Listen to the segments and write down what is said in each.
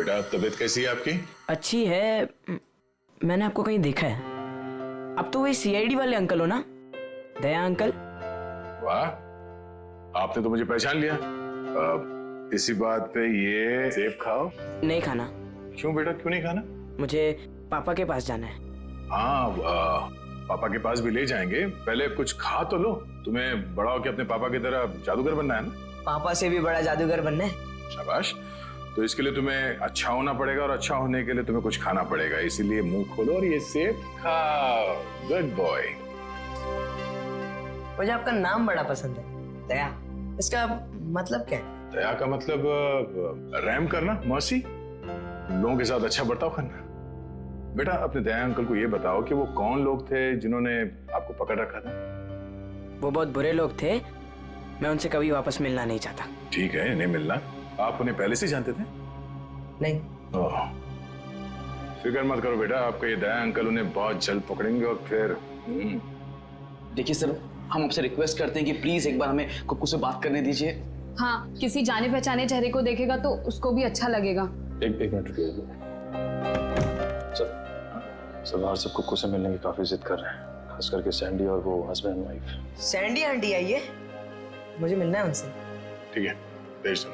बेटा तबीयत कैसी है आपकी? अच्छी है। मैंने आपको कहीं देखा है। अब तो वही सीआईडी वाले अंकल हो ना, दया अंकल? वाह, आपने तो मुझे पहचान लिया। इसी बात पे ये सेब खाओ। नहीं खाना। क्यों बेटा, क्यों नहीं खाना? मुझे पापा के पास जाना है। हाँ, पापा के पास भी ले जाएंगे, पहले कुछ खा तो लो। तुम्हें बड़ा होकर अपने पापा की तरह जादूगर बनना है ना? पापा से भी बड़ा जादूगर बनना है। शाबाश। तो इसके लिए तुम्हें अच्छा होना पड़ेगा, और अच्छा होने के लिए तुम्हें कुछ खाना पड़ेगा। इसीलिए मुंह खोलो और ये सेब खाओ। Good boy. मुझे आपका नाम बड़ा पसंद है, दया। इसका मतलब क्या है? दया का मतलब रहम करना, मर्सी, लोगों के साथ अच्छा बर्ताव करना। बेटा अपने दया अंकल को ये बताओ कि वो कौन लोग थे जिन्होंने आपको पकड़ रखा था? वो बहुत बुरे लोग थे, मैं उनसे कभी वापस मिलना नहीं चाहता। ठीक है, नहीं मिलना। आप उन्हें पहले से जानते थे? नहीं। फिक्र मत करो बेटा, आपका ये दया अंकल उन्हें बहुत जल्द पकड़ेंगे और फिर देखिए सर, हम आपसे रिक्वेस्ट करते हैं कि प्लीज एक बार हमें कुक्कू से बात करने दीजिए। हाँ, किसी जाने पहचाने चेहरे को देखेगा तो उसको भी अच्छा लगेगा। एक मिनट रुकिए सर, बाहर सब कुक्कू से मिलने की काफी जिद कर रहे हैं, खास करके सैंडी और वो husband and wife. Sandy aunty आई है, मुझे मिलना है उनसे। ठीक है, भेज दो।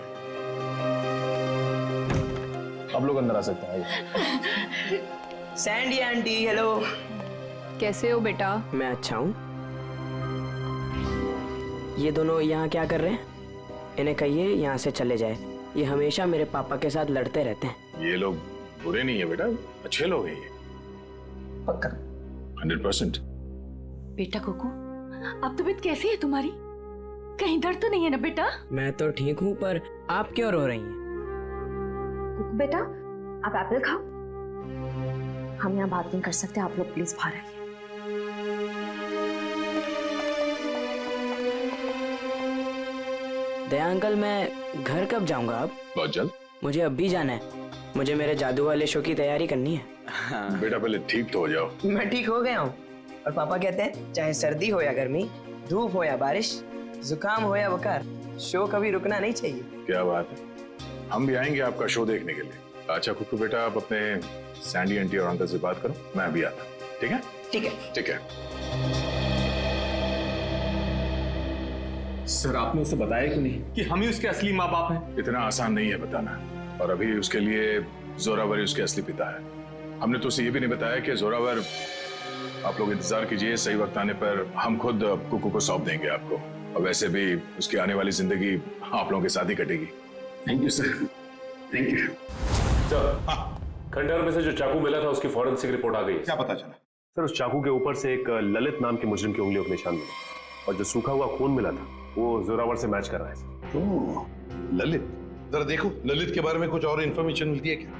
आप लोग अंदर आ सकते हैं, आइए। Sandy aunty, hello. कैसे हो बेटा? मैं अच्छा हूँ। ये दोनों यहाँ क्या कर रहे हैं? इन्हें कहिए यहाँ से चले जाए। ये हमेशा मेरे पापा के साथ लड़ते रहते हैं। ये लोग बुरे नहीं है बेटा, अच्छे लोग हैं ये। पक्का? 100%। बेटा कुकू, अब तबीयत कैसी है तुम्हारी? कहीं दर्द तो नहीं है ना बेटा? मैं तो ठीक हूँ, पर आप क्यों रो रही हैं? कुकू बेटा, आप एप्पल खाओ। हम यहाँ बात नहीं कर सकते, आप लोग प्लीज बाहर आइए। दया अंकल, मैं घर कब जाऊंगा अब? बहुत जल्द। मुझे अब भी जाना है। मुझे मेरे जादू वाले शो की तैयारी करनी है। बेटा पहले ठीक तो हो जाओ। मैं ठीक हो गया हूँ, और पापा कहते हैं चाहे सर्दी हो या गर्मी, धूप हो या बारिश, जुकाम हो या बुखार, शो कभी रुकना नहीं चाहिए। क्या बात है, हम भी आएंगे आपका शो देखने के लिए। अच्छा कुक्कू बेटा, आप अपने सैंडी आंटी और अंकल से बात करो, मैं अभी आता। ठीक है? ठीक है। ठीक है। सर आपने उसे बताया क्यों नहीं कि हम ही उसके असली माँ बाप हैं? इतना आसान नहीं है बताना, और अभी उसके लिए जोरावर ही उसके असली पिता है। हमने तो उसे ये भी नहीं बताया कि जोरावर, आप लोग इंतजार कीजिए, सही वक्त आने पर हम खुद कुक्कू को सौंप देंगे आपको। और वैसे भी उसकी आने वाली जिंदगी आप लोगों के साथ ही कटेगी। Thank you sir, thank you sir, खंडहर में से जो चाकू मिला था उसकी फॉरेंसिक रिपोर्ट आ गई है। क्या पता चला? सर, उस चाकू के ऊपर से एक ललित नाम के मुजरिम की उंगलियों के निशान मिले, और जो सूखा हुआ खून मिला था वो जोरावर से मैच कर रहा है। ओह, ललित, जरा देखो ललित के बारे में कुछ और इन्फॉर्मेशन मिलती है क्या?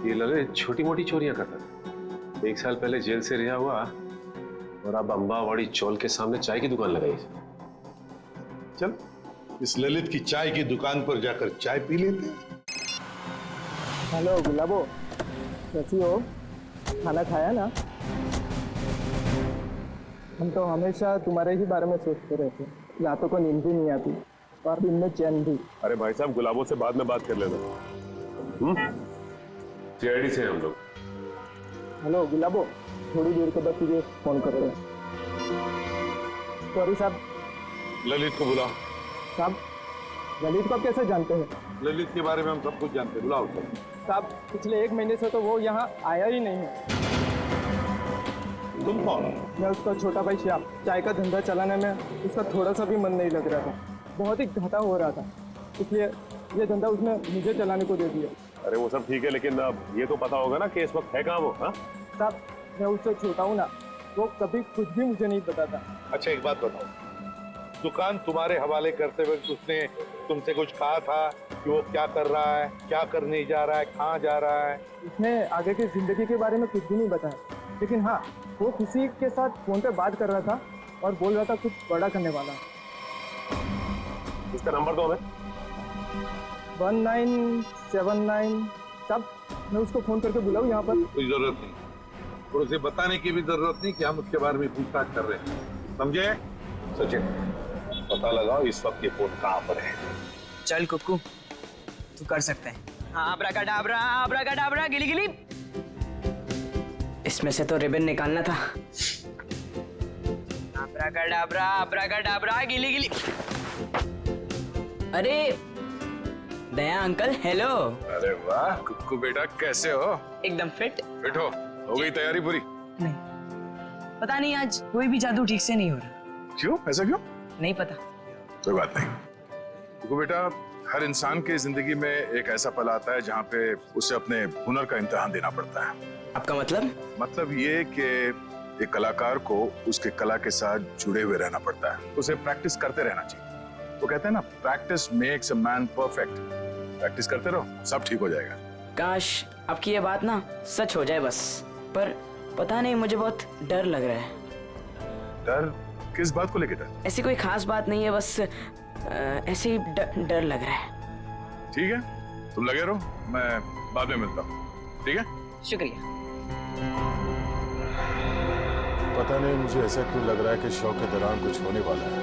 ये ललित छोटी मोटी चोरियां करता था। 1 साल पहले जेल से रिहा हुआ, और अब अंबावाड़ी चौल के सामने चाय की दुकान लगाई। चल इस ललित की चाय की दुकान पर जाकर चाय पी लेते हैं। हेलो गुलाबो, कैसी हो? खाना खाया ना? हम तो हमेशा तुम्हारे ही बारे में सोचते रहते हैं, रातों को नींद भी नहीं आती और दिन में चैन भी। अरे भाई साहब, गुलाबों से बाद में बात कर लेना। सीआईडी से हम लोग। हेलो गुलाबो, थोड़ी देर के बाद तुझे फोन करते हैं। सॉरी साहब। ललित को बुलाओ। साहब, ललित को आप कैसे जानते हैं? ललित के बारे में हम सब कुछ जानते हैं, बुलाओ उसको। साहब, पिछले 1 महीने से तो वो यहाँ आया ही नहीं है। तुम कौन? मैं उसका छोटा भाई श्याम। चाय का धंधा चलाने में उसका थोड़ा सा भी मन नहीं लग रहा था, बहुत ही घाटा हो रहा था, इसलिए ये धंधा उसने मुझे चलाने को दे दिया। अरे वो सब ठीक है, लेकिन अब ये तो पता होगा ना कि इस वक्त है कहाँ वो? हाँ साहब, मैं उससे छोटा हूँ ना, वो कभी कुछ भी मुझे नहीं बताता। अच्छा एक बात बताओ, दुकान तुम्हारे हवाले करते हुए उसने तुमसे कुछ कहा था कि वो क्या कर रहा है, क्या करने जा रहा है, कहाँ जा रहा है? उसने आगे की जिंदगी के बारे में कुछ भी नहीं बताया, लेकिन हाँ, वो किसी के साथ फोन पे बात कर रहा था और बोल रहा था कुछ बड़ा करने वाला। इसका नंबर दो हमें। 1979। साहब मैं उसको फोन करके बुलाऊं यहाँ पर? कोई जरूरत नहीं, और उसे बताने की भी जरूरत नहीं कि हम उसके बारे में पूछताछ कर रहे हैं, समझे? सचिन, पता लगाओ इस वक्त ये फोन कहाँ पर है। चल कुक्कू, तू कर सकते हैं। हाँ, अब्राकडाब्रा, गिली गिली। इसमें से तो रिबन निकालना था। अब्राकडाब्रा, गिली गिली। अरे दया अंकल, हेलो। अरे वाह कुक्कू बेटा, कैसे हो? एकदम फिट। फिट हो गई तैयारी पूरी? नहीं, पता नहीं आज कोई भी जादू ठीक से नहीं हो रहा। क्यों? ऐसा क्यों? नहीं पता। कोई बात नहीं कुक्कू बेटा, हर इंसान की जिंदगी में एक ऐसा पल आता है जहाँ पे उसे अपने हुनर का इम्तिहान देना पड़ता है। आपका मतलब? मतलब ये कि एक कलाकार को उसके कला के साथ जुड़े हुए रहना पड़ता है, उसे प्रैक्टिस करते रहना चाहिए। वो कहते हैं ना, practice makes a man perfect. Practice करते रहो, सब ठीक हो जाएगा। काश आपकी ये बात ना सच हो जाए बस, पर पता नहीं, मुझे बहुत डर लग रहा है। डर? किस बात को लेकर डर? ऐसी कोई खास बात नहीं है, बस ऐसे ही डर लग रहा है। ठीक है, तुम लगे रहो, मैं बाद में मिलता हूँ, ठीक है? शुक्रिया। पता नहीं मुझे ऐसा क्यों लग रहा है कि शो के दौरान कुछ होने वाला है,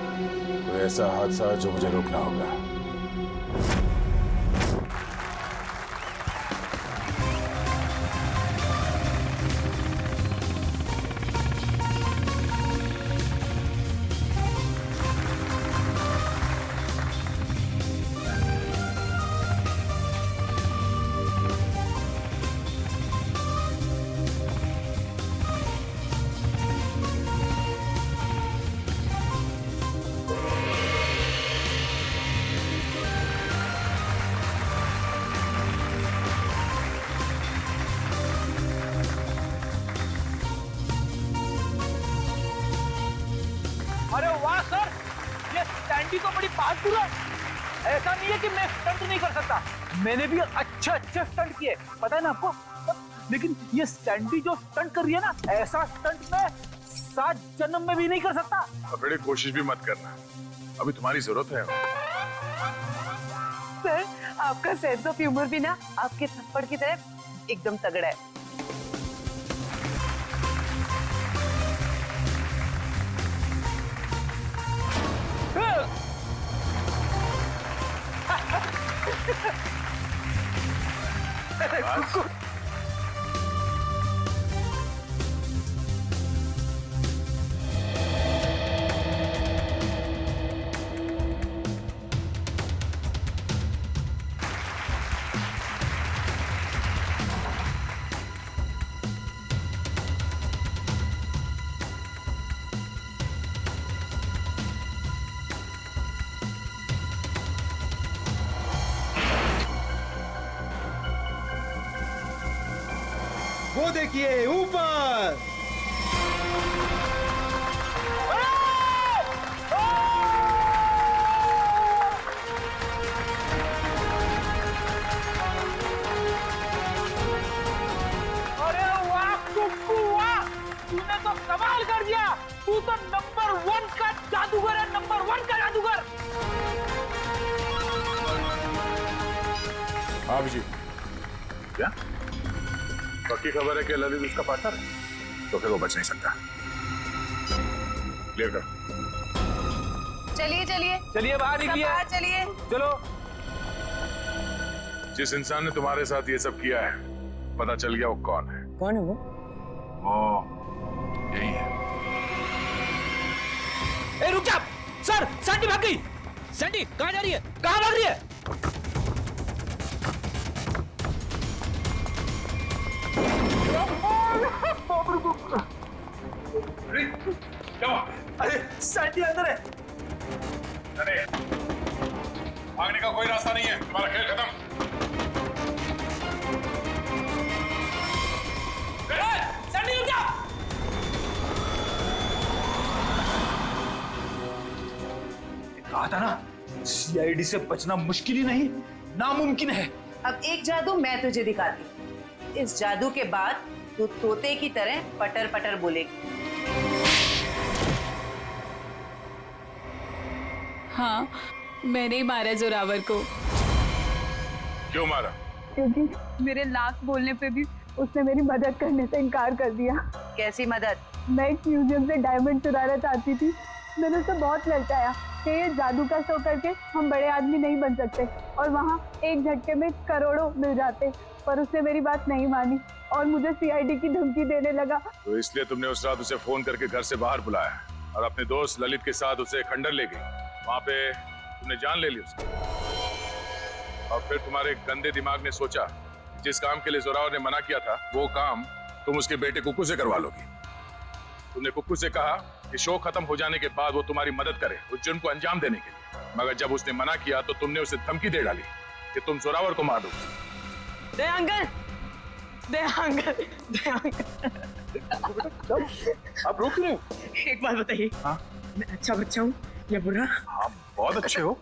कोई ऐसा हादसा जो मुझे रोकना होगा। अरे वाह सर, ये सैंडी तो बड़ी बहादुर है। ऐसा नहीं है कि मैं स्टंट नहीं कर सकता, मैंने भी अच्छे स्टंट किए, पता है ना आपको। लेकिन ये सैंडी जो स्टंट कर रही है ना, ऐसा स्टंट मैं 7 जन्म में भी नहीं कर सकता। अब बेटे कोशिश भी मत करना, अभी तुम्हारी जरूरत है। सर, आपका सेंस ऑफ ह्यूमर भी ना आपके थप्पड़ की तरह एकदम तगड़ा है। वो देखिए ऊपर। अरे वाह कुक्कू वाह, तूने तो कमाल कर दिया। तू तो नंबर 1 का जादूगर है, नंबर 1 का जादूगर। हाँ अभिजीत, क्या पक्की खबर है कि ललित उसका पार्टनर है? तो फिर वो बच नहीं सकता। क्लियर कर। चलिए चलिए चलिए बाहर सब निकलिए, बाहर चलिए। चलो। जिस इंसान ने तुम्हारे साथ ये सब किया है, पता चल गया वो कौन है? कौन है वो? वो यही है। ए रुक जा सर, सैंडी भाग गई। सैंडी कहाँ जा रही है? कहाँ भाग रही है? क्या? अरे सैंडी अंदर है। अरे भागने का कोई रास्ता नहीं है, तुम्हारा खेल खत्म। सैंडी रुक जा। कहा था ना, सीआईडी से बचना मुश्किल ही नहीं, नामुमकिन है। अब एक जादू मैं तुझे दिखाती हूँ। इस जादू के बाद तू तोते की तरह पटर पटर बोलेगी। हाँ, मैंने ही मारा जोरावर को। क्यों मारा? क्योंकि मेरे लाख बोलने पे भी उसने मेरी मदद करने से इनकार कर दिया। कैसी मदद? मैं एक म्यूजियम से डायमंड चुराना चाहती थी। मैंने उसे बहुत ललचाया कि ये जादू का शो करके हम बड़े आदमी नहीं बन सकते और वहाँ एक झटके में करोड़ों मिल जाते, पर उसने मेरी बात नहीं मानी और मुझे सीआईडी की धमकी देने लगा। तो इसलिए तुमने उस रात उसे फोन करके घर से बाहर बुलाया और अपने दोस्त ललित के साथ उसे खंडर ले गई। वहां पे तुमने जान ले ली उसकी और फिर तुम्हारे गंदे दिमाग ने सोचा जिस काम के लिए जोरावर ने मना किया था वो काम तुम उसके बेटे कुक्कू से करवा लोगी। तुमने कुक्कू से कहा कि शो खत्म हो जाने के बाद वो तुम्हारी मदद करे उस जुर्म को अंजाम देने के लिए, मगर जब उसने मना किया तो तुमने उसे धमकी दे डाली कि तुम जोरावर को मार दोगे। दे अंकल, दे अंकल, दे अंकल। आप रोक रहे हो? एक बात बताइए, हाँ? मैं अच्छा बच्चा हूँ या बुरा? आप बहुत अच्छे हो,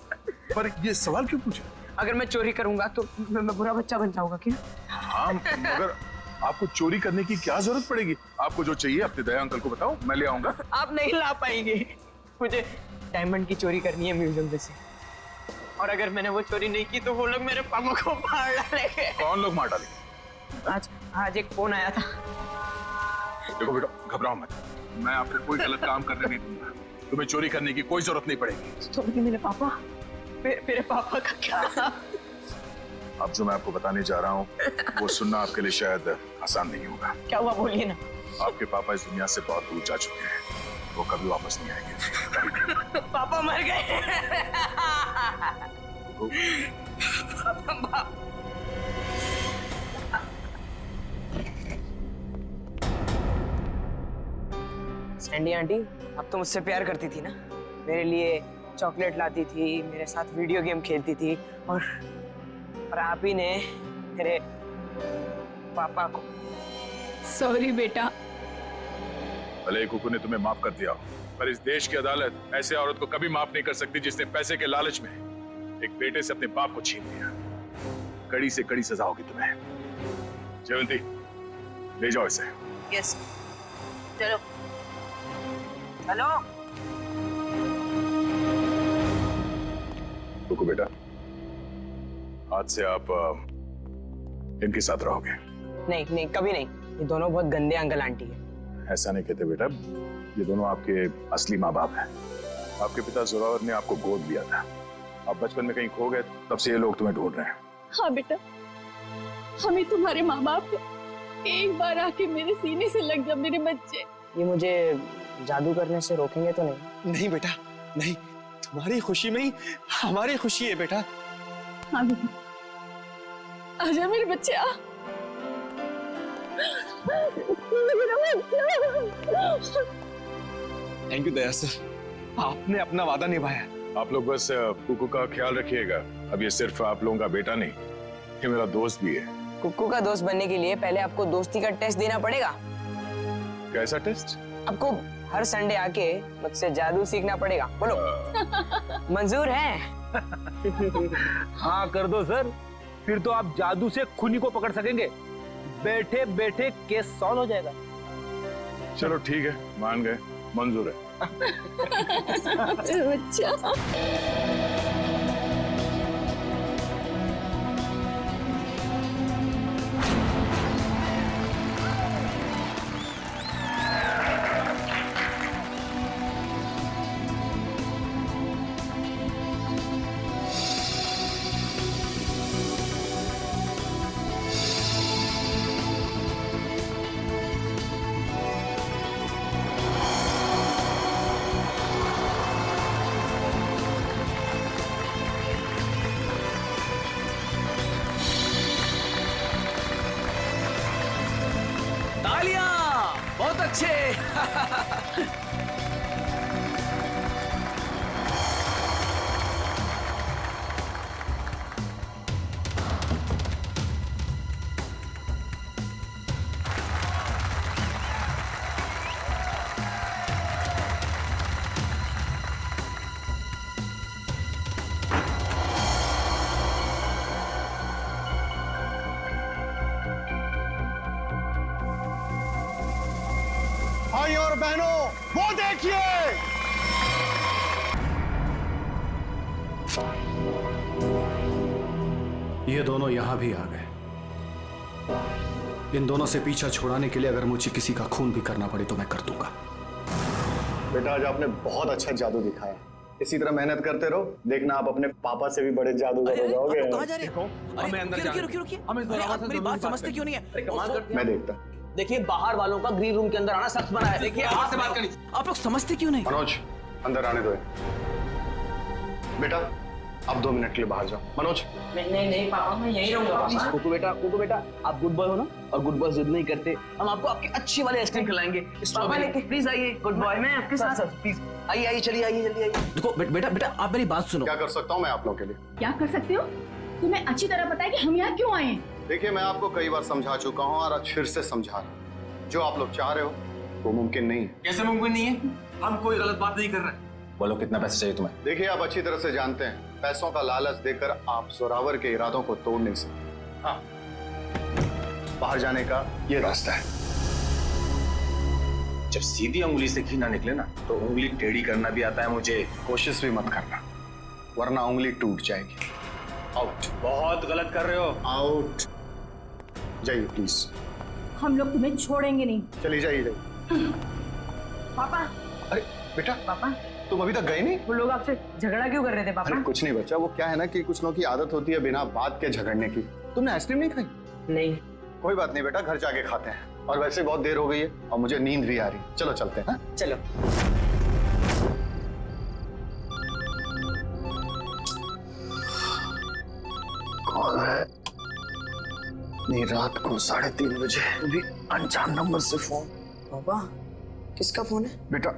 पर ये सवाल क्यों पूछे? अगर मैं चोरी करूंगा तो मैं बुरा बच्चा बन जाऊंगा क्या? हाँ, मगर आपको चोरी करने की क्या जरूरत पड़ेगी? आपको जो चाहिए अपने दया अंकल को बताओ, मैं ले आऊंगा। आप नहीं ला पाएंगे। मुझे डायमंड की चोरी करनी है म्यूजियम से, और अगर मैंने वो चोरी नहीं की तो वो लोग मेरे पापा को मार डालेंगे। कौन लोग मार डालेंगे? आज एक फोन आया था। देखो बेटा, घबराओ मत, मैं आपको कोई गलत काम करने नहीं दूंगा। तुम्हें चोरी करने की कोई जरूरत नहीं पड़ेगी। तो मेरे पापा, मेरे पापा का क्या? अब जो मैं आपको बताने जा रहा हूँ वो सुनना आपके लिए शायद आसान नहीं होगा। क्या हुआ, बोलिए ना। आपके पापा इस दुनिया से बहुत दूर जा चुके हैं, वो कभी वापस नहीं आएंगे। पापा मर गए। सैंडी आंटी, अब तो मुझसे प्यार करती थी ना, मेरे लिए चॉकलेट लाती थी, मेरे साथ वीडियो गेम खेलती थी, और आप ही ने मेरे पापा को। सॉरी बेटा। भले ही कुकू ने तुम्हें माफ कर दिया हो, पर इस देश की अदालत ऐसे औरत को कभी माफ नहीं कर सकती जिसने पैसे के लालच में एक बेटे से अपने बाप को छीन लिया। कड़ी से कड़ी सजा होगी तुम्हें। जयवंती, ले जाओ इसे। यस, चलो चलो। कुकू बेटा, आज से आप इनके साथ रहोगे। नहीं नहीं, कभी नहीं। ये दोनों बहुत गंदे अंकल आंटी है। ऐसा नहीं कहते बेटा, ये दोनों आपके असली माँ बाप हैं। आपके पिता जोरावर ने आपको गोद लिया था, आप बचपन में कहीं खो गए, तब से ये लोग तुम्हें ढूंढ रहे हैं। हाँ बेटा, हमें तुम्हारे माँ बाप हैं। एक बार आके मेरे सीने से लग जा मेरे बच्चे। ये मुझे जादू करने से रोकेंगे तो नहीं? नहीं बेटा, नहीं, तुम्हारी खुशी में ही हमारी खुशी है बेटा। हाँ बेटा, आजा मेरे बच्चे, आ। थैंक यू दया सर, आपने अपना वादा निभाया। आप लोग बस कुकू का ख्याल रखिएगा। अब ये सिर्फ आप लोगों का बेटा नहीं, ये मेरा दोस्त भी है। कुक्कू का दोस्त बनने के लिए पहले आपको दोस्ती का टेस्ट देना पड़ेगा। कैसा टेस्ट? आपको हर संडे आके मुझसे जादू सीखना पड़ेगा। बोलो, मंजूर है? हाँ कर दो सर, फिर तो आप जादू से खूनी को पकड़ सकेंगे। बैठे बैठे केस सॉल्व हो जाएगा। चलो ठीक है, मान गए, मंजूर है। बच्चा। बहुत अच्छे। भाई और बहनों, वो देखिए, ये दोनों यहां भी आ गए। इन दोनों से पीछा छुड़ाने के लिए अगर मुझे किसी का खून भी करना पड़े तो मैं कर दूंगा। बेटा आज आपने बहुत अच्छा जादू दिखाया, इसी तरह मेहनत करते रहो, देखना आप अपने पापा से भी बड़े जादूगर हो जाओगे। कहाँ जा रहे हो? हमें अंदर रुकिए। आप मेरी बात समझते क्यों नहीं है? मैं देखता। देखिए बाहर वालों का ग्रीन रूम के अंदर आना सख्त मना है। देखिए आपसे बात करनी, आप लोग समझते क्यों नहीं? मनोज अंदर आने दो। बेटा आप 2 मिनट के लिए बाहर जाओ। मनोज नहीं पापा, मैं यहीं रहूंगा। कुकू बेटा आप गुड बॉय हो ना, और गुड बॉय जिद नहीं करते। हम आपको आपकी अच्छी वाली आइसक्रीम खिलाएंगे। प्लीज आइए, गुड बॉय। मैं आपके साथ प्लीज आइए, चलिए आइए, जल्दी आइए। देखो बेटा आप मेरी बात सुनो। क्या कर सकता हूँ मैं आप लोगों के लिए? क्या कर सकते हो? तुम्हें अच्छी तरह पता है कि हम यहाँ क्यों आए हैं। देखिए मैं आपको कई बार समझा चुका हूँ और आज फिर से समझा रहा हूँ, जो आप लोग चाह रहे हो वो मुमकिन नहीं है। कैसे मुमकिन नहीं है? हम कोई गलत बात नहीं कर रहे। बोलो कितना पैसे चाहिए तुम्हें? देखिए आप अच्छी तरह से जानते हैं पैसों का लालच देकर आप जोरावर के इरादों को तोड़ नहीं सकते। हाँ, बाहर जाने का ये रास्ता है। जब सीधी उंगली से घी ना निकले ना तो उंगली टेढ़ी करना भी आता है मुझे। कोशिश भी मत करना वरना उंगली टूट जाएगी। आउट। बहुत गलत कर रहे हो। आउट। जाइए प्लीज। हम लोग तुम्हें छोड़ेंगे नहीं। चलिए जाइए। पापा। अरे बेटा पापा तुम अभी तक गए नहीं? वो लोग आपसे झगड़ा क्यों कर रहे थे पापा? अरे कुछ नहीं बच्चा, वो क्या है ना कि कुछ लोगों की आदत होती है बिना बात के झगड़ने की। तुमने आइसक्रीम नहीं खाई? नहीं। कोई बात नहीं बेटा, घर जाके खाते हैं। और वैसे बहुत देर हो गई है और मुझे नींद भी आ रही है। चलो चलते हैं। चलो। कौन है? नहीं रात को 3:30 बजे अभी अनजान नंबर से फोन। पापा किसका फोन है? बेटा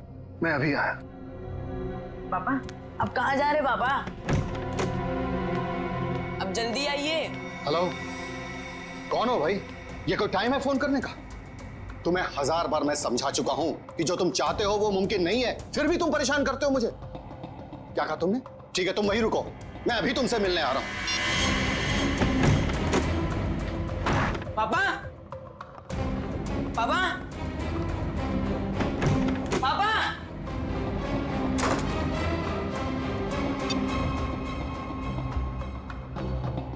मैं अभी आया। पापा अब कहाँ जा रहे पापा? अब जल्दी आइए। हेलो, कौन हो भाई? ये कोई टाइम है फोन करने का? तुम्हें 1000 बार मैं समझा चुका हूं कि जो तुम चाहते हो वो मुमकिन नहीं है, फिर भी तुम परेशान करते हो मुझे। क्या कहा तुमने? ठीक है तुम वहीं रुको, मैं अभी तुमसे मिलने आ रहा हूं। पापा पापा पापा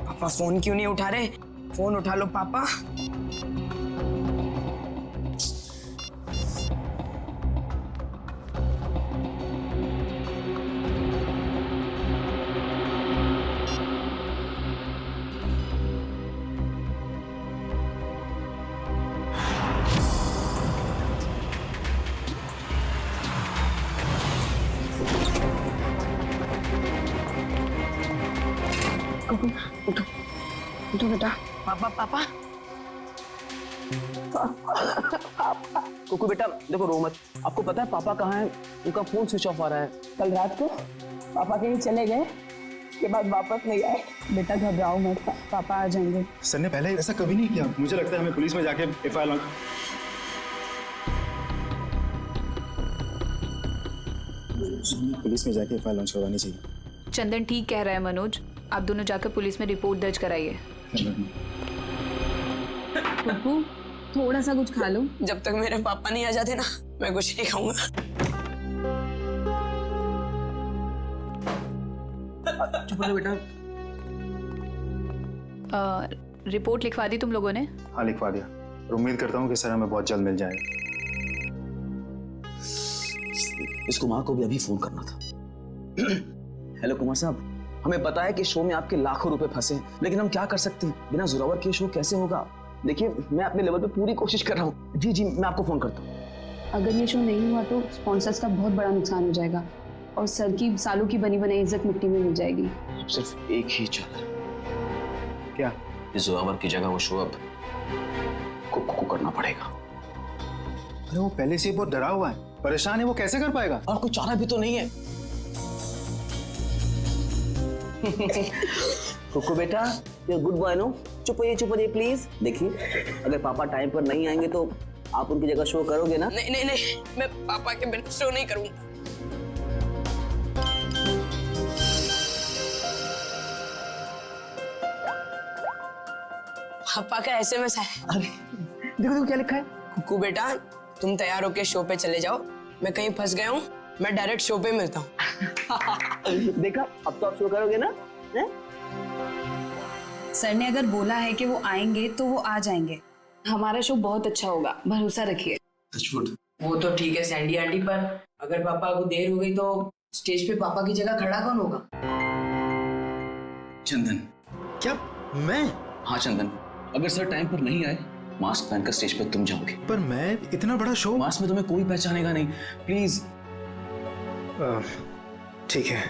पापा फोन क्यों नहीं उठा रहे? फोन उठा लो पापा। उठो उठो बेटा। पापा पापा कुकू बेटा देखो रो मत। आपको पता है पापा कहाँ है? उनका फोन स्विच ऑफ आ रहा है। कल रात को पापा कहीं चले गए, उसके बाद वापस नहीं आए। बेटा घबराओ मत, पापा आ जाएंगे। सर ने पहले ऐसा कभी नहीं किया। मुझे लगता है हमें पुलिस में जाके FIR लॉन्च करवानी चाहिए। चंदन ठीक कह रहा है मनोज, आप दोनों जाकर पुलिस में रिपोर्ट दर्ज कराइए। पप्पू थोड़ा सा कुछ खा लो। जब तक मेरे पापा नहीं आ जाते ना मैं कुछ नहीं खाऊंगा। चुप रहो बेटा। रिपोर्ट लिखवा दी तुम लोगों ने? हाँ लिखवा दिया। उम्मीद करता हूँ कि सर हमें बहुत जल्द मिल जाएगा। इस कुमार को भी अभी फोन करना था। हेलो कुमार साहब, हमें पता है कि शो में आपके लाखों रुपए फंसे हैं, लेकिन हम क्या कर सकते हैं? बिना जोरावर के शो कैसे होगा? देखिए मैं अपने लेवल पे पूरी कोशिश कर रहा हूँ। जी मैं आपको फोन करता हूँ। अगर ये शो नहीं हुआ तो स्पॉन्सर्स का बहुत बड़ा नुकसान हो जाएगा और सर की सालों की बनी बनाई इज्जत मिट्टी में मिल जाएगी। सिर्फ एक ही चाल। क्या? इस जोरावर की जगह वो शो अब कुकू करना पड़ेगा। अरे वो पहले से बहुत डरा हुआ है, परेशान है, वो कैसे कर पाएगा? और कोई चारा भी तो नहीं है। कुकू बेटा ये गुड बॉय नो, चुप होइए प्लीज। देखिए अगर पापा टाइम पर नहीं आएंगे तो आप उनकी जगह शो करोगे ना? नहीं मैं पापा के बिना शो नहीं करूंगा। पापा का SMS है। अरे देखो क्या लिखा है। कुकू बेटा तुम तैयार होके शो पे चले जाओ, मैं कहीं फंस गया हूँ, मैं डायरेक्ट शो पे मिलता हूँ। देखा अब तो आप शो करोगे ना? सर ने अगर बोला है कि वो आएंगे तो वो आ जाएंगे। हमारा शो बहुत अच्छा होगा, भरोसा रखिए। वो तो ठीक है सैंडी आंटी, पर अगर पापा को देर हो गई तो स्टेज पे पापा की जगह खड़ा कौन होगा? चंदन। क्या मैं? हाँ चंदन, अगर सर टाइम पर नहीं आए, मास्क पहनकर स्टेज पर तुम जाओगे। पर मैं इतना बड़ा शो। मास्क में तुम्हें कोई पहचानेगा नहीं, प्लीज। ठीक है।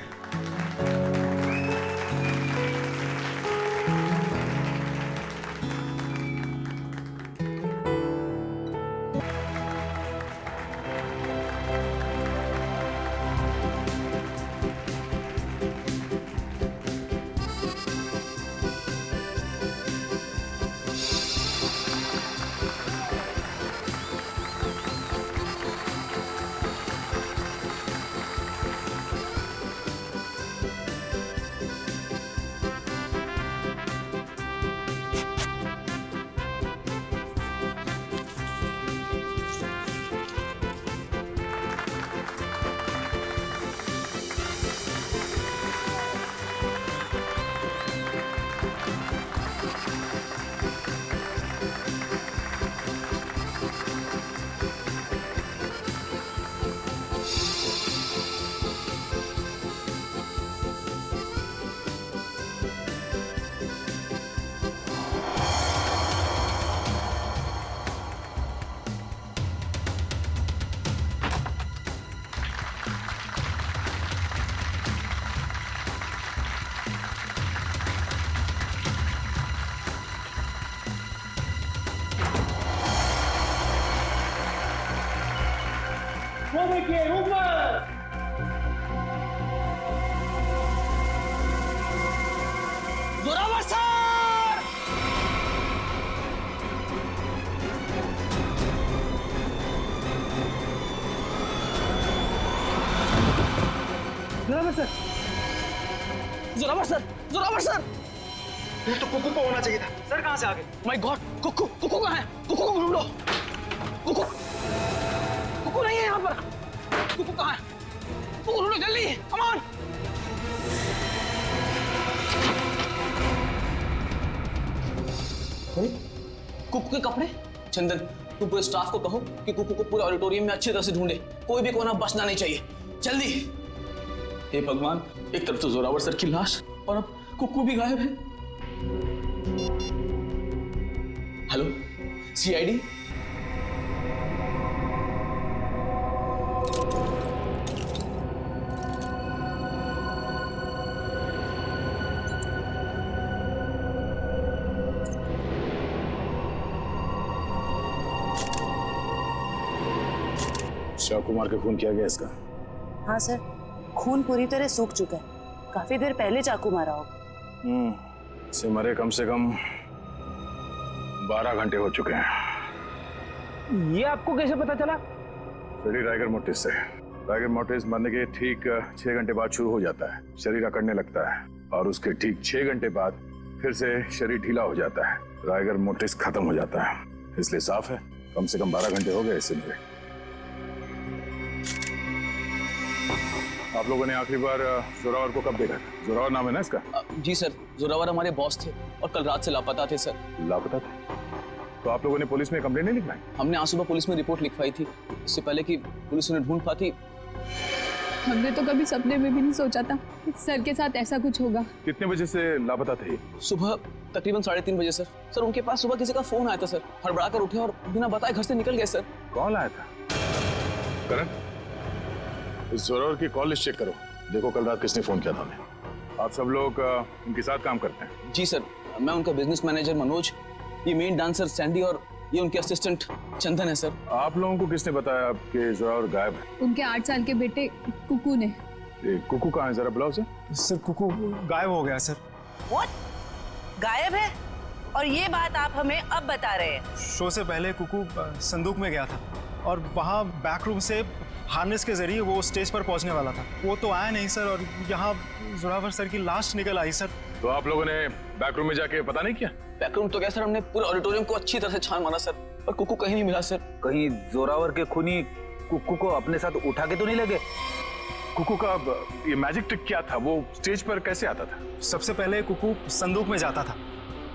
वो देखिए ऊपर। Zorawar sir! Zorawar sir! Zorawar sir! Zorawar sir! ये तो कुकू को होना चाहिए था। सर कहाँ से आ गए? माय गॉड, कुकू कुकू कहाँ है? कुकू को ढूंढो। कुकू कुकू नहीं है यहाँ पर। कुकू कहाँ है? कुकू ढूंढो जल्दी, कम ऑन। कुकू के कपड़े। चंदन, तुम पूरे स्टाफ को कहो कि कुकू को पूरे ऑडिटोरियम में अच्छी तरह से ढूंढे, कोई भी कोना बचना नहीं चाहिए, जल्दी। हे भगवान, एक तरफ तो जोरावर सर की लाश और अब कुकू भी गायब है। Hello, CID? शिव कुमार के खून किया गया इसका? हाँ सर, खून पूरी तरह सूख चुका है। काफी देर पहले चाकू मारा होगा। इसे मरे कम से कम 12 घंटे हो चुके हैं। ये आपको कैसे पता चला? फ्रेडी राइगर मोर्टिस से। राइगर मोर्टिस मरने के ठीक 6 घंटे बाद शुरू हो जाता है, शरीर अकड़ने लगता है और उसके ठीक 6 घंटे बाद फिर से शरीर ढीला हो जाता है, राइगर मोर्टिस खत्म हो जाता है। इसलिए साफ है कम से कम 12 घंटे हो गए इसे मरे। आप लोगों ने आखिरी बार जोरावर को कब देखा? जोरावर नाम है ना इसका? जी सर, जोरावर हमारे बॉस थे और कल रात से लापता थे सर। लापता थे? तो आप लोगों ने पुलिस में कंप्लेंट नहीं लिखवाई? हमने आज सुबह पुलिस में रिपोर्ट लिखवाई थी, इससे पहले कि पुलिस उन्हें ढूंढ पाती। हमने तो कभी सपने में भी नहीं सोचा था कि सर के साथ ऐसा कुछ होगा। कितने बजे से लापता थे? सुबह तकरीबन 3:30 बजे सर। सर उनके पास सुबह किसी का फोन आया था सर, हड़बड़ा कर उठे और बिना बताए घर से निकल गए सर। कौन आया था? करण, इस जोरावर की कॉल लिस्ट चेक करो, देखो कल रात किसने फोन किया था हमें। आप सब लोग उनके साथ काम करते हैं? जी सर, मैं उनका बिजनेस मैनेजर मनोज, ये मेन डांसर सैंडी और ये उनके असिस्टेंट चंदन है सर। आप लोगों को किसने बताया कि जोरावर गायब है? उनके 8 साल के बेटे कुकू ने। कुकू कहाँ है, जरा बुलाओ उसे। सर कुकू गायब हो गया सर। What? गायब है? और ये बात आप हमें अब बता रहे हैं? शो से पहले कुकू संदूक में गया था और वहाँ बैक रूम से हार्नेस के जरिए वो स्टेज पर पहुंचने वाला था। वो तो आया नहीं सर और यहाँ जोरावर सर की लाश निकल आई सर। तो आप लोगों ने बैक रूम में जाके पता नहीं किया? बैक रूम तो क्या सर, हमने पूरे ऑडिटोरियम को अच्छी तरह से छान मारा सर, पर कुकू कहीं नहीं मिला सर। कहीं जोरावर के खूनी कुकू को अपने साथ उठा के तो नहीं लगे? कुकू का ये मैजिक ट्रिक क्या था? वो स्टेज पर कैसे आता था? सबसे पहले कुकू संदूक में जाता था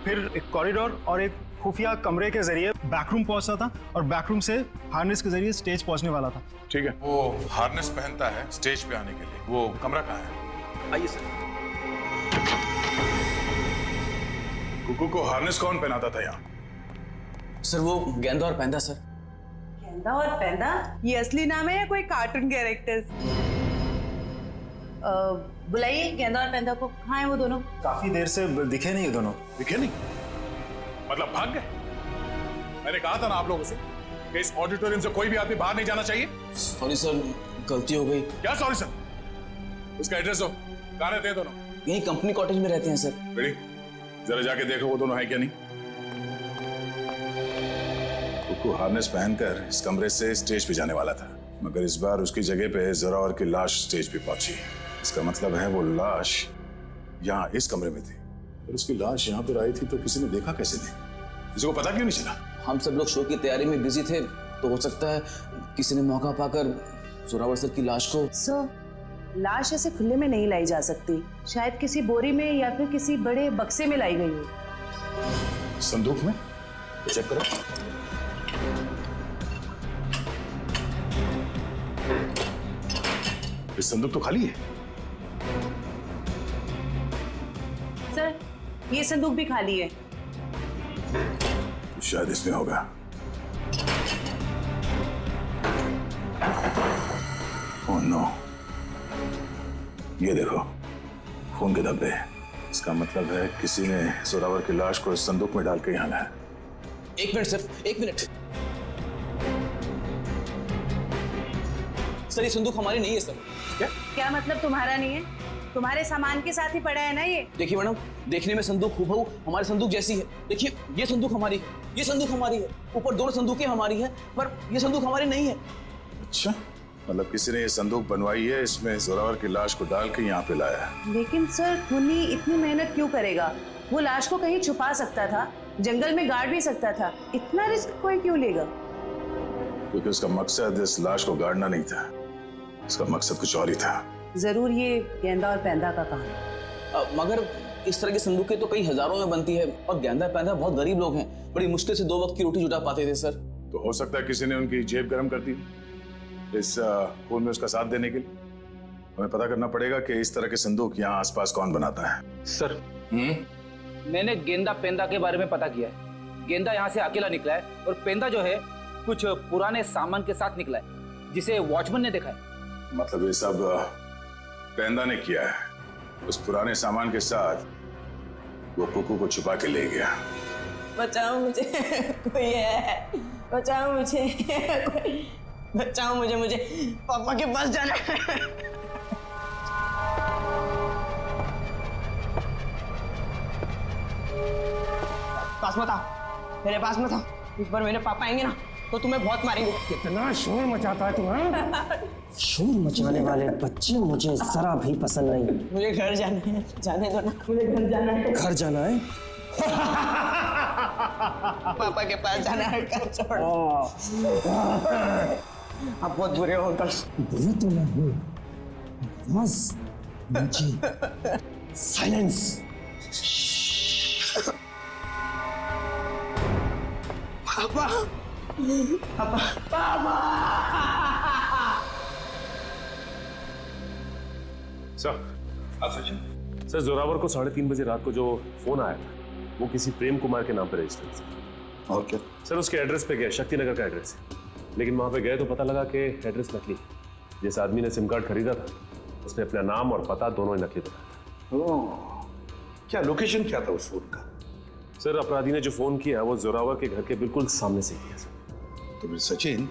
फिर एक कॉरिडोर और एक खुफिया कमरे के जरिए बैकरूम पहुंचता था और बैकरूम से हार्नेस के जरिए स्टेज पहुंचने वाला था। ठीक है, वो हार्नेस पहनता है स्टेज पे आने के लिए, वो कमरा कहाँ है? आइए सर। कुकू को हार्नेस कौन पहनाता था यहाँ? सर वो गेंदा और पैंदा सर। गेंदा और पैंदा, ये असली नाम है या कोई कार्टून कैरेक्टर्स? बुलाइए गेंदा और पैंदा को, कहाँ है वो दोनों? काफी देर से दिखे नहीं ये दोनों। दिखे नहीं? मतलब भाग गए? मैंने कहा था ना आप लोगों से कि इस ऑडिटोरियम से कोई भी आदमी बाहर नहीं जाना चाहिए। सॉरी सर, गलती हो गई। क्या सॉरी सर? उसका एड्रेस दो, कहाँ रहते हैं दोनों? यही कंपनी कॉटेज में रहते हैं सर। बेटी जरा जाके देखो वो दोनों है क्या नहीं। कुकू हार्नेस पहनकर इस कमरे से स्टेज पे जाने वाला था, मगर इस बार उसकी जगह पे जोरावर की लाश स्टेज पे पहुंची। इसका मतलब है वो लाश यहाँ इस कमरे में थी, और उसकी लाश यहाँ पर आई थी तो किसी ने देखा कैसे नहीं? किसी को पता क्यों नहीं चला? हम सब लोग शो की तैयारी में बिजी थे, तो हो सकता है किसी ने मौका पाकर जोरावर सर की लाश को। सर, लाश ऐसे खुले में नहीं लाई जा सकती, शायद किसी बोरी में या फिर किसी बड़े बक्से में लाई गई हो। संदूक में? चेक करो। इस संदूक तो खाली है। सर, ये संदूक भी खाली है। शायद इसमें होगा। ओह नो, ये देखो खून के धब्बे। इसका मतलब है किसी ने जोरावर की लाश को इस संदूक में डाल के यहाँ लाया। एक मिनट सर, एक मिनट। सर ये संदूक हमारी नहीं है सर। क्या मतलब तुम्हारा नहीं है? तुम्हारे सामान के साथ ही पड़ा है ना ये। देखिए मैडम, देखने में संदूक हूबहू हमारे संदूक जैसी है। देखिए ये संदूक हमारी है, ये संदूक हमारी है, ऊपर दोनों संदूकें हमारी है, पर ये संदूक हमारी नहीं है। अच्छा, मतलब किसी ने ये संदूक बनवाई है, इसमें जोरावर की लाश को डाल के यहाँ पे लाया है। लेकिन सर, खूनी इतनी मेहनत क्यों करेगा? वो लाश को कहीं छुपा सकता था, जंगल में गाड़ भी सकता था, इतना रिस्क कोई क्यों लेगा? क्योंकि उसका मकसद इस लाश को गाड़ना नहीं था, उसका मकसद कुछ और ही था। जरूर ये गेंदा और पैंदा का काम है। मगर इस तरह की संदूकें तो कई हजारों में बनती है, और गेंदा पैंदा बहुत गरीब लोग हैं, बड़ी मुश्किल से 2 वक्त की रोटी जुटा पाते थे सर। तो हो सकता है किसी ने उनकी जेब गर्म कर दी इस खून में उसका साथ देने के लिए। हमें पता करना पड़ेगा कि इस तरह के संदूक यहाँ आसपास कौन बनाता है। सर, मैंने गेंदा पेंदा के बारे में पता किया है। गेंदा यहाँ से अकेला निकला है, और पेंदा जो है कुछ पुराने सामान के साथ निकला है, जिसे वॉचमैन ने देखा है। मतलब ये सब पेंदा ने किया है, उस पुराने सामान के साथ वो कुकू को छुपा के ले गया। बचाओ मुझे, कोई है, बचाओ मुझे, कोई बचाओ मुझे, मुझे पापा के पास जाना है। पास मत आओ, मेरे पास मत आओ। इस बार मेरे पापा आएंगे ना तो तुम्हें बहुत मारेंगे। कितना शोर मचाता है तुम्हें? शोर मचाने वाले बच्चे मुझे जरा भी पसंद नहीं। मुझे घर जाना है, जाने दो ना, मुझे घर जाना है। घर जाना है? पापा के पास जाना है, घर छोड़। आप बहुत बुरे हो अंकल। बुरे तो मैं हूँ, बस मुझे साइलेंस। पापा, पापा, पापा। सर, जोरावर को 3:30 बजे रात को जो फोन आया था वो किसी प्रेम कुमार के नाम पर रजिस्टर्ड था। और क्या? सर उसके एड्रेस पे गए, शक्ति नगर का एड्रेस है, लेकिन वहां पे गए तो पता लगा कि एड्रेस नकली है। जिस आदमी ने सिम कार्ड खरीदा था उसने अपना नाम और पता दोनों ही नकली बताया था। क्या लोकेशन क्या था उस फोन का? सर अपराधी ने जो फोन किया वो जोरावर के घर के बिल्कुल सामने से किया सर। तो फिर सचिन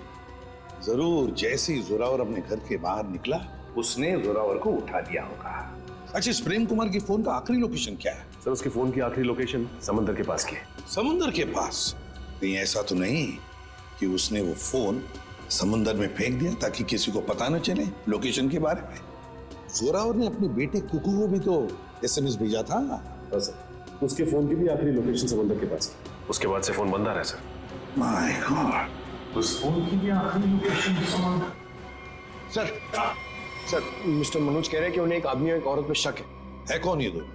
जरूर जैसे ही जोरावर अपने घर के बाहर निकला उसने जोरावर को उठा लिया होगा। अच्छा, इस प्रेम कुमार की फोन का आखिरी लोकेशन क्या है? सर उसके फोन की आखिरी लोकेशन समंदर के पास की है। समुंदर के पास? कहीं ऐसा तो नहीं कि उसने वो फोन समुंदर में फेंक दिया ताकि किसी को पता न चले लोकेशन के बारे में? जोरावर ने अपने बेटे कुकू को भी तो SMS भेजा था। हाँ सर, उसके फोन की भी आखिरी लोकेशन समंदर के पास की। उसके बाद से फोन बंद आ रहा है सर। माय गॉड, उस फोन की भी आखिरी लोकेशन समंदर। सर मिस्टर मनोज कह रहे हैं कि उन्हें एक आदमी और एक औरत पे शक है। कौन ये दोनों?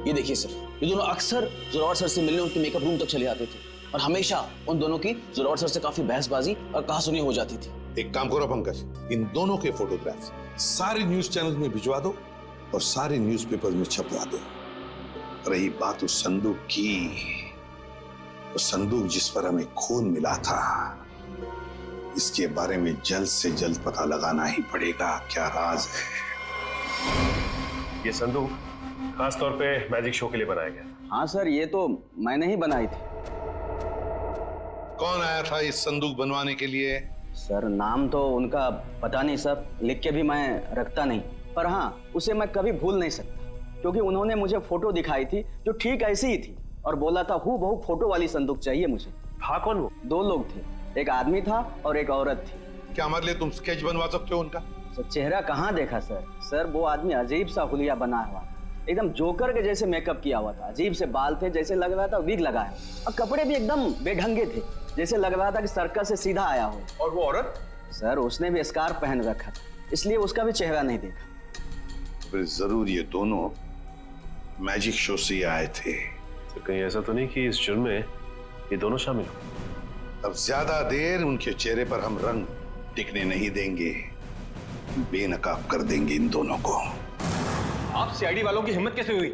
ये देखिए सर, ये दोनों अक्सर जोरावर सर से मिलने उनके मेकअप रूम तक चले आते थे और हमेशा उन दोनों की जोरावर सर से काफी बहसबाजी और कहासुनी हो जाती थी। एक काम करो पंकज, इन दोनों के फोटोग्राफ्स सारे न्यूज चैनल में भिजवा दो और सारे न्यूज़पेपर में छपवा दो। रही बात उस संदूक की, वो संदूक जिस पर हमें खून मिला था, इसके बारे में जल्द से जल्द पता लगाना ही पड़ेगा, क्या राज है। ये संदूक खास तौर पे मैजिक शो के लिए बनाया गया। हाँ सर, ये तो मैंने ही बनाई थी। कौन आया था इस संदूक बनवाने के लिए? सर नाम तो उनका पता नहीं सर, लिख के भी मैं रखता नहीं, पर हाँ उसे मैं कभी भूल नहीं सकता क्योंकि उन्होंने मुझे फोटो दिखाई थी जो ठीक ऐसी ही थी और बोला था हूबहू फोटो वाली संदूक चाहिए मुझे। था कौन वो? 2 लोग थे, एक आदमी था और एक औरत थी। क्या हमारे लिए तुम स्केच बनवा सकते हो उनका? सर चेहरा कहाँ देखा सर? सर वो आदमी अजीब सा हुलिया बना हुआ था, एकदम जोकर के जैसे मेकअप किया हुआ था, अजीब से बाल थे, जैसे लग रहा था विग लगाया, और कपड़े भी एकदम बेढंगे थे, जैसे लग रहा था कि सर्कस से सीधा आया हो। और वो औरत? सर उसने भी स्कार्फ पहन रखा था, इसलिए उसका भी चेहरा नहीं देखा। फिर जरूर ये दोनों मैजिक शो से आए थे। तो कहीं ऐसा तो नहीं कि इस जुर्म में ये दोनों शामिल हो? अब ज्यादा देर उनके चेहरे पर हम रंग टिकने नहीं देंगे, बेनकाब कर देंगे इन दोनों को। आप सीआईडी वालों की हिम्मत कैसे हुई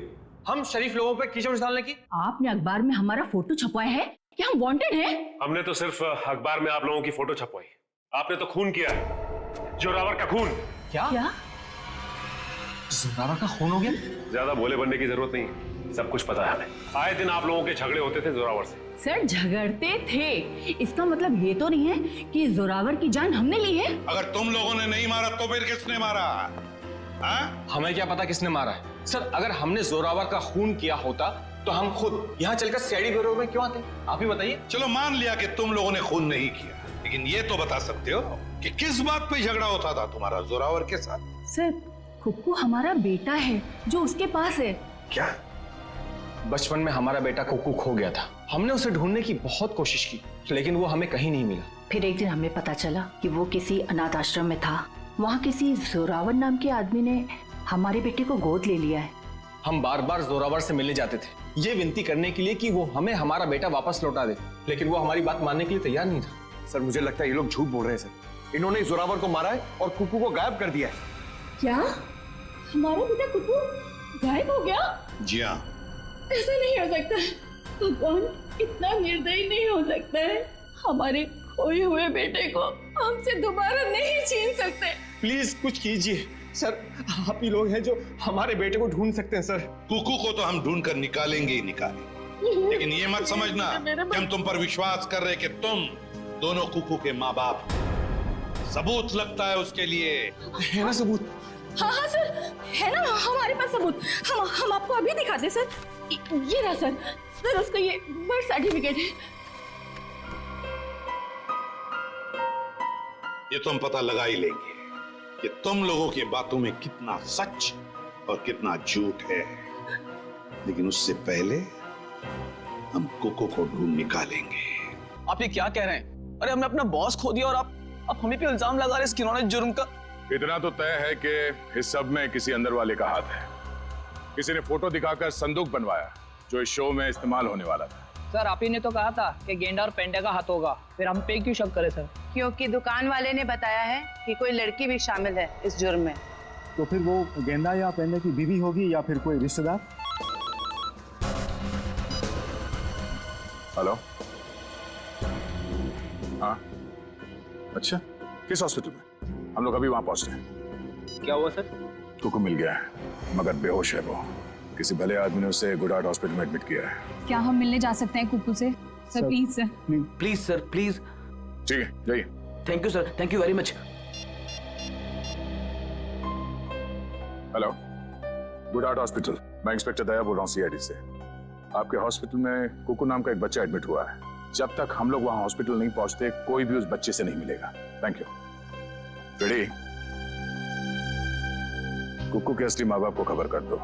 हम शरीफ लोगों पर कीचड़ डालने की? आपने अखबार में हमारा फोटो छपवाया है कि हम वांटेड हैं? हमने तो सिर्फ अखबार में आप लोगों की फोटो छपवाई, आपने तो खून किया है, जोरावर का खून। क्या? जोरावर का खून हो गया? ज्यादा भोले बनने की जरूरत नहीं, सब कुछ पता है हमें। आए दिन आप लोगों के झगड़े होते थे जोरावर से। सर झगड़ते थे, इसका मतलब ये तो नहीं है कि जोरावर की जान हमने ली है। अगर तुम लोगों ने नहीं मारा तो फिर किसने मारा? हमें क्या पता किसने मारा है? सर अगर हमने जोरावर का खून किया होता तो हम खुद यहाँ चलकर सीआईडी ब्यूरो में क्यों आते? आप ही बताइए। चलो मान लिया कि तुम लोगों ने खून नहीं किया, लेकिन ये तो बता सकते हो कि किस बात पे झगड़ा होता था तुम्हारा जोरावर के साथ? सर कुक्कू हमारा बेटा है जो उसके पास है। क्या? बचपन में हमारा बेटा कुक्कू खो गया था, हमने उसे ढूंढने की बहुत कोशिश की लेकिन वो हमें कहीं नहीं मिला। फिर एक दिन हमें पता चला कि वो किसी अनाथ आश्रम में था, वहाँ किसी जोरावर नाम के आदमी ने हमारे बेटे को गोद ले लिया है। हम बार बार जोरावर से मिलने जाते थे ये विनती करने के लिए कि वो हमें हमारा बेटा वापस लौटा दे, लेकिन वो हमारी बात मानने के लिए तैयार नहीं था। सर मुझे लगता है ये लोग झूठ बोल रहे हैं सर, इन्होंने जोरावर को मारा है और कुक्कू को गायब कर दिया है। क्या हमारा बेटा कुक्कू गायब हो गया? जी हाँ। ऐसा नहीं हो सकता, भगवान इतना निर्दयी नहीं हो सकता है। हमारे खोए हुए बेटे को हमसे दोबारा नहीं छीन सकते। प्लीज कुछ कीजिए सर, आप ही लोग हैं जो हमारे बेटे को ढूंढ सकते हैं। सर कुकू को तो हम ढूंढ कर निकालेंगे ही निकालेंगे, लेकिन ये मत समझना कि हम तुम पर विश्वास कर रहे कि तुम दोनों कुकू के माँ बाप। सबूत लगता है उसके लिए। है ना सबूत? हाँ हाँ सर है ना हमारे पास सबूत, हम आपको अभी दिखाते सर। ये रहा सर उसका ये बर्थ सर्टिफिकेट है। ये तो हम पता लगा ही लेंगे कि तुम लोगों की बातों में कितना सच और कितना झूठ है, लेकिन उससे पहले हम कुकू को ढूंढ निकालेंगे। आप ये क्या कह रहे हैं? अरे हमने अपना बॉस खो दिया और आप हमें पे इल्जाम लगा रहे हैं इस घिनौने जुर्म का। इतना तो तय है कि इस सब में किसी अंदर वाले का हाथ है। किसी ने फोटो दिखाकर संदूक बनवाया जो इस शो में इस्तेमाल होने वाला था। सर आप ही ने तो कहा था कि गेंडा और पेंडा का हाथ होगा, फिर हम पे क्यों शक करें सर? क्योंकि दुकान वाले ने बताया है कि कोई लड़की भी शामिल है इस जुर्म में। तो फिर वो गेंदा या पेंडे की बीवी होगी या फिर कोई रिश्तेदार? हेलो, हाँ अच्छा, किस हॉस्पिटल में? हम लोग अभी वहां पहुंच रहे हैं। क्या हुआ सर? कुकू मिल गया है मगर बेहोश है वो। किसी भले आदमी ने उसे गुड हार्ट हॉस्पिटल में एडमिट किया है। क्या हम मिलने जा सकते हैं कुकू से? Sir please sir. Please sir please. ठीक है जाइए। Thank you sir, thank you very much. Hello, good heart hospital, मैं इंस्पेक्टर दया बोल रहा हूँ सीआईडी से। आपके हॉस्पिटल में कुकू नाम का एक बच्चा एडमिट हुआ है। जब तक हम लोग वहां हॉस्पिटल नहीं पहुंचते कोई भी उस बच्चे से नहीं मिलेगा। Thank you. रेडी? कुकू के असली माँ बाप को खबर कर दो,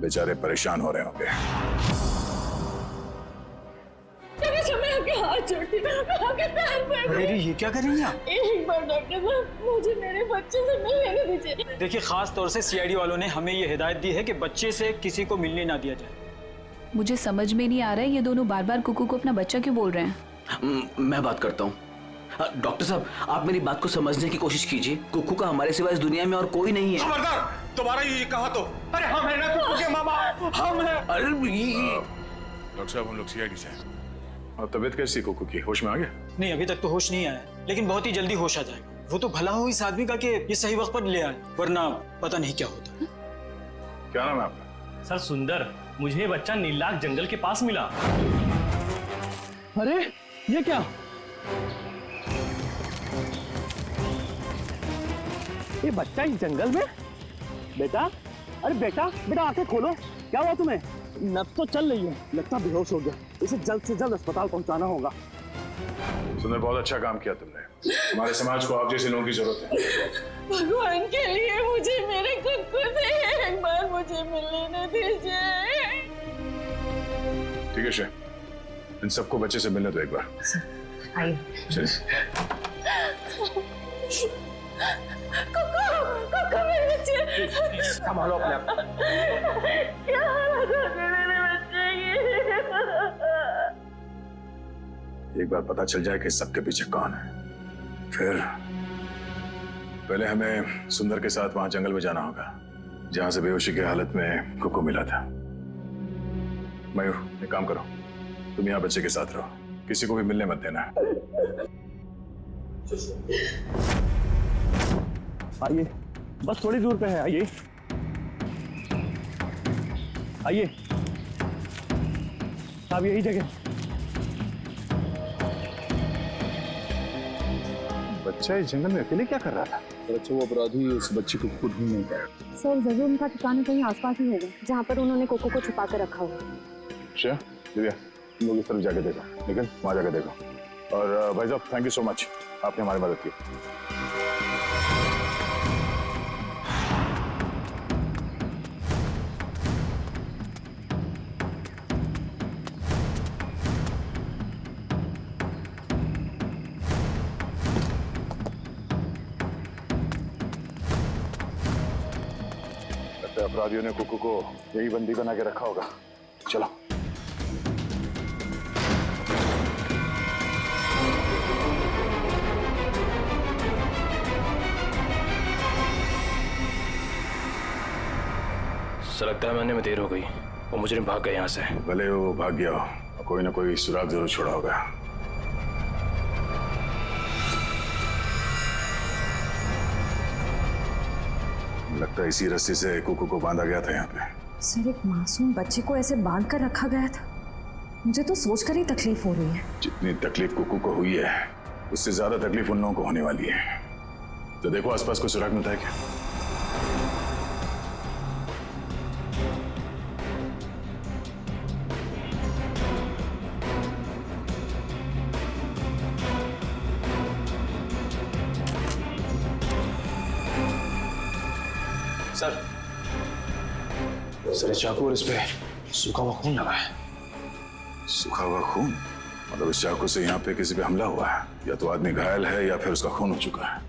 बेचारे परेशान हो रहे होंगे। अच्छा मैं आपके हाथ जोड़ती हूँ, मैं आपके पैर पड़ती हूँ। ये क्या कर रही हैं आप? एक बार डॉक्टर साहब मुझे मेरे बच्चे से मिलने दीजिए। देखिए, खास तौर से सीआईडी वालों ने हमें ये हिदायत दी है कि बच्चे से किसी को मिलने ना दिया जाए। मुझे समझ में नहीं आ रहा है ये दोनों बार बार कुकू को अपना बच्चा क्यों बोल रहे हैं। मैं बात करता हूँ। डॉक्टर साहब, आप मेरी बात को समझने की कोशिश कीजिए। कुक्कू का हमारे सिवा इस दुनिया में और कोई नहीं है। खबरदार, तुम्हारा ये कहा तो। अरे हम है ना कुक्कू के मामा, हम हैं। अरे डॉक्टर साहब, हम लोग सीआईडी से हैं। और तबीयत कैसी कुक्कू की? होश में आ गया? नहीं, अभी तक तो होश नहीं आया, लेकिन बहुत ही जल्दी होश आ जाएगा। वो तो भला हो इस आदमी का कि ये सही वक्त पर ले आए, वरना पता नहीं क्या होता। क्या नाम है आपका? सर सुंदर, मुझे ये बच्चा नीलाख जंगल के पास मिला। अरे ये क्या? ये बच्चा इस जंगल में? बेटा, अरे बेटा बेटा आंखें खोलो, क्या हुआ तुम्हें? नब्ज तो चल रही है, लगता बेहोश हो गया। इसे जल्द से जल्द अस्पताल पहुंचाना होगा। सुंदर, बहुत अच्छा काम किया तुमने। हमारे समाज को आप जैसे लोगों की जरूरत है। भगवान के लिए मुझे मेरे कुक्कू से एक बार मुझे मिलने दीजिए। ठीक है शे, इन सबको बच्चे से मिलने दो एक बार। आइए। कुक्कू मेरे बच्चे, संभालो अपने आप। क्या हालत हो गई मेरे बच्चे की? एक बार पता चल जाए कि सबके पीछे कौन है, फिर पहले हमें सुंदर के साथ वहां जंगल में जाना होगा जहां से बेहोशी की हालत में कुक्कू मिला था। मयूर, एक काम करो, तुम यहाँ बच्चे के साथ रहो, किसी को भी मिलने मत देना। आइए, बस थोड़ी दूर पे है, आइए आइए साहब, यही जगह। बच्चा इस जंगल में अकेले क्या कर रहा था? अच्छा, वो अपराधी उस बच्ची को खुद ढूंढ नहीं पाया। सर जरूर उनका ठिकाना कहीं आसपास ही होगा जहाँ पर उन्होंने कोको को छुपा कर रखा होगा। श्रेया, दिव्या, तुम लोग इस तरफ जाके देखो, लेकिन वहां जाके देखो। और भाई साहब, थैंक यू सो मच, आपने हमारी मदद की। अपराधियों ने कुक्कू को यही बंदी बना के रखा होगा। चलो। सर लगता है मैंने में देर हो गई, वो मुझे भाग गए यहाँ से। भले वो भाग गया हो, कोई ना कोई सुराग जरूर छोड़ा होगा। लगता है इसी रस्सी से कुक्कू को बांधा गया था यहाँ पे। सर, एक मासूम बच्चे को ऐसे बांध कर रखा गया था, मुझे तो सोचकर ही तकलीफ हो रही है। जितनी तकलीफ कुक्कू को हुई है, उससे ज्यादा तकलीफ उन लोगों को होने वाली है। तो देखो आसपास कोई सुराग मिलता है क्या? सर इस चाकू और इस पे सूखा हुआ खून लगा है। सूखा हुआ खून? मतलब इस चाकू से यहाँ पे किसी पे हमला हुआ है, या तो आदमी घायल है या फिर उसका खून हो चुका है।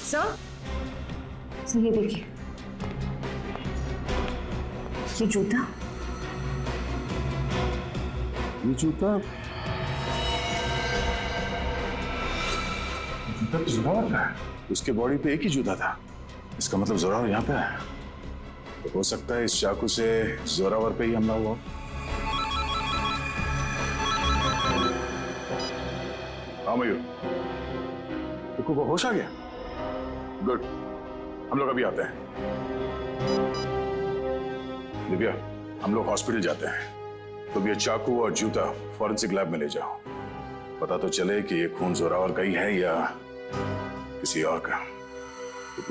सर ये देखिए, ये जूता। ये जूता? जूता तो जोरावर का है। उसके बॉडी पे एक ही जूता था, इसका मतलब जोरावर यहाँ पे है। तो हो सकता है इस चाकू से जोरावर पे ही हमला हुआ। हाँ मयूर, कुक्कू को होश आ गया? गुड, हम लोग अभी आते हैं। दिव्या, हम लोग हॉस्पिटल जाते हैं। तो ये चाकू और जूता फॉरेंसिक लैब में ले जाओ, पता तो चले कि ये खून जोरावर का ही है या किसी और का।